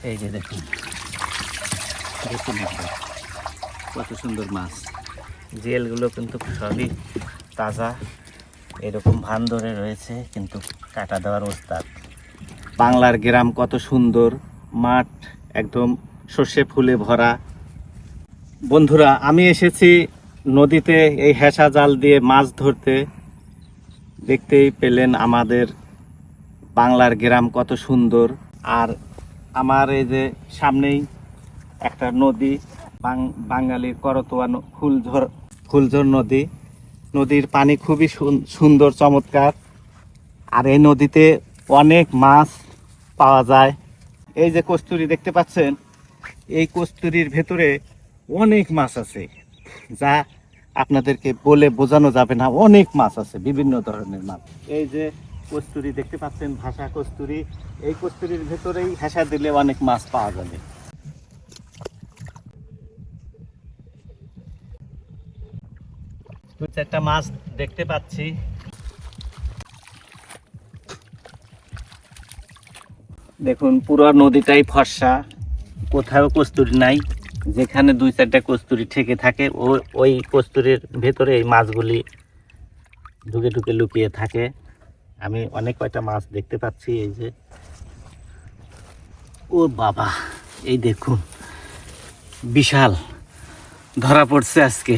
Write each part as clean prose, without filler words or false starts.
এই যে দেখুন দেখুন একবার কত সুন্দর মাছ। জিয়েলগুলো কিন্তু সবই তাজা, এরকম ভান ধরে রয়েছে, কিন্তু কাটা দেওয়ার ওস্তাদ। বাংলার গ্রাম কত সুন্দর, মাঠ একদম সর্ষে ফুলে ভরা। বন্ধুরা, আমি এসেছি নদীতে এই হেসা জাল দিয়ে মাছ ধরতে। দেখতেই পেলেন আমাদের বাংলার গ্রাম কত সুন্দর। আর আমার এই যে সামনেই একটা নদী, বাঙালির করতোয়া ফুলঝর নদী। নদীর পানি খুবই সুন্দর, চমৎকার। আর এই নদীতে অনেক মাছ পাওয়া যায়। এই যে কস্তুরী দেখতে পাচ্ছেন, এই কস্তুরীর ভেতরে অনেক মাছ আছে, যা আপনাদেরকে বলে বোঝানো যাবে না। অনেক মাছ আছে, বিভিন্ন ধরনের মাছ। এই যে কস্তুরী দেখতে পাচ্ছেন, ভাষা কস্তুরী। এই কস্তুরীর ভেতরেই হেসা দিলে অনেক মাছ পাওয়া যাবে। একটা মাছ দেখতে পাচ্ছি। দেখুন পুরো নদীটাই ফর্সা, কোথাও কস্তুরী নাই। যেখানে 2-4টা কস্তুরী ঠেকে থাকে, ওই কস্তুরীর ভেতরে এই মাছগুলি ঢুকে ঢুকে লুকিয়ে থাকে। আমি অনেক কয়টা মাছ দেখতে পাচ্ছি। এই যে, ও বাবা, এই দেখুন বিশাল ধরা পড়ছে আজকে।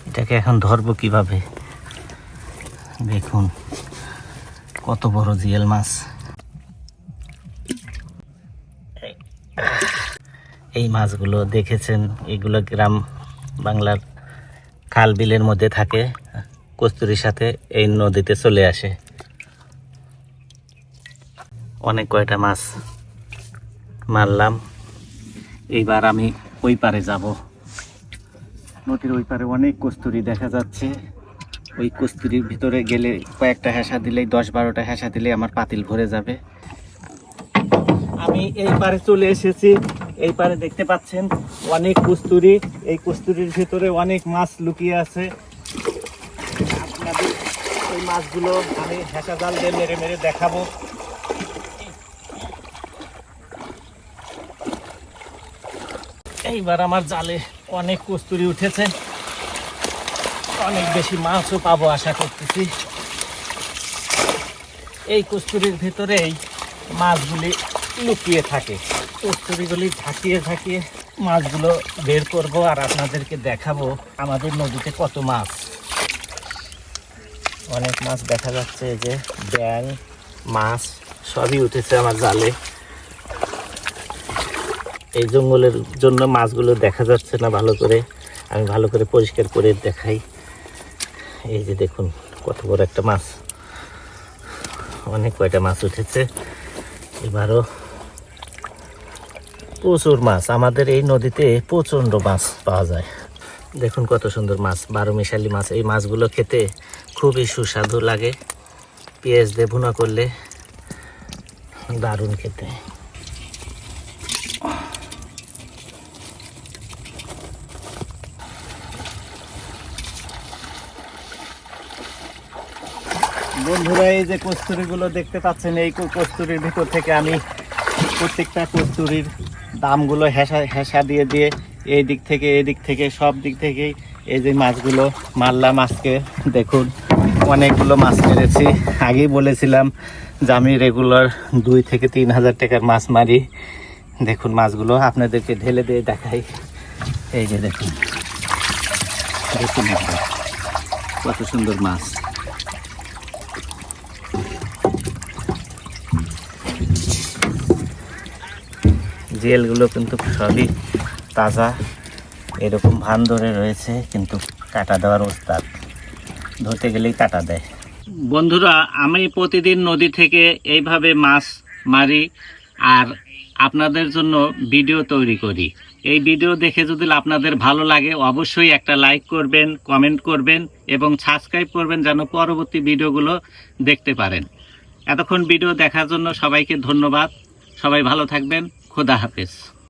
এটাকে এখন ধরবো কিভাবে? দেখুন কত বড় জিয়েল মাছ। এই মাছগুলো দেখেছেন, এগুলো গ্রাম বাংলার খাল বিলের মধ্যে থাকে, কস্তুরীর সাথে এই নদীতে চলে আসে। অনেক কয়টা মাছ মারলাম। এইবার আমি ওই পারে যাব। নদীর ওই পারে অনেক কস্তুরী দেখা যাচ্ছে। ওই কস্তুরীর ভিতরে গেলে কয়েকটা হেসা দিলেই, 10-12টা হেসা দিলেই আমার পাতিল ভরে যাবে। আমি এই পারে চলে এসেছি। এই পারে দেখতে পাচ্ছেন অনেক কস্তুরী। এই কস্তুরীর ভিতরে অনেক মাছ লুকিয়ে আছে। আপনাদের এই মাছগুলো আমি হেসা জাল দিয়ে মেরে মেরে দেখাবো। এইবার আমার জালে অনেক কস্তুরী উঠেছে, অনেক বেশি মাছও পাবো আশা করতেছি। এই কস্তুরীর ভিতরেই মাছগুলি লুকিয়ে থাকে। কস্তুরীগুলি ঝাঁকিয়ে ঝাঁকিয়ে মাছগুলো বের করব আর আপনাদেরকে দেখাবো আমাদের নদীতে কত মাছ। অনেক মাছ দেখা যাচ্ছে, যে ব্যাং মাছ সবই উঠেছে আমার জালে। এই জঙ্গলের জন্য মাছগুলো দেখা যাচ্ছে না ভালো করে, আমি ভালো করে পরিষ্কার করে দেখাই। এই যে দেখুন কত বড় একটা মাছ, অনেক কয়টা মাছ উঠেছে। এবারও প্রচুর মাছ, আমাদের এই নদীতে প্রচণ্ড মাছ পাওয়া যায়। দেখুন কত সুন্দর মাছ, 12 মিশালি মাছ। এই মাছগুলো খেতে খুবই সুস্বাদু লাগে, পেঁয়াজ দিয়ে ভুনা করলে দারুণ খেতে। বন্ধুরা, এই যে কস্তুরীগুলো দেখতে পাচ্ছেন, এই কস্তুরীর ভিতর থেকে আমি প্রত্যেকটা কস্তুরীর দামগুলো হেসা দিয়ে দিয়ে এই দিক থেকে এদিক থেকে সব দিক থেকেই এই যে মাছগুলো মারলাম আজকে। দেখুন অনেকগুলো মাছ মেরেছি। আগেই বলেছিলাম যে আমি রেগুলার 2 থেকে 3 হাজার টাকার মাছ মারি। দেখুন মাছগুলো আপনাদেরকে ঢেলে দিয়ে দেখাই। এই যে দেখুন দেখুন একবার কত সুন্দর মাছ। জিয়েলগুলো কিন্তু সবই তাজা, এরকম ভান ধরে রয়েছে, কিন্তু কাটা দেওয়ার ওস্তাদ, ধরতে গেলেই কাটা দেয়। বন্ধুরা, আমি প্রতিদিন নদী থেকে এইভাবে মাছ মারি আর আপনাদের জন্য ভিডিও তৈরি করি। এই ভিডিও দেখে যদি আপনাদের ভালো লাগে, অবশ্যই একটা লাইক করবেন, কমেন্ট করবেন এবং সাবস্ক্রাইব করবেন, যেন পরবর্তী ভিডিওগুলো দেখতে পারেন। এতক্ষণ ভিডিও দেখার জন্য সবাইকে ধন্যবাদ। সবাই ভালো থাকবেন। খোদা হাফেজ।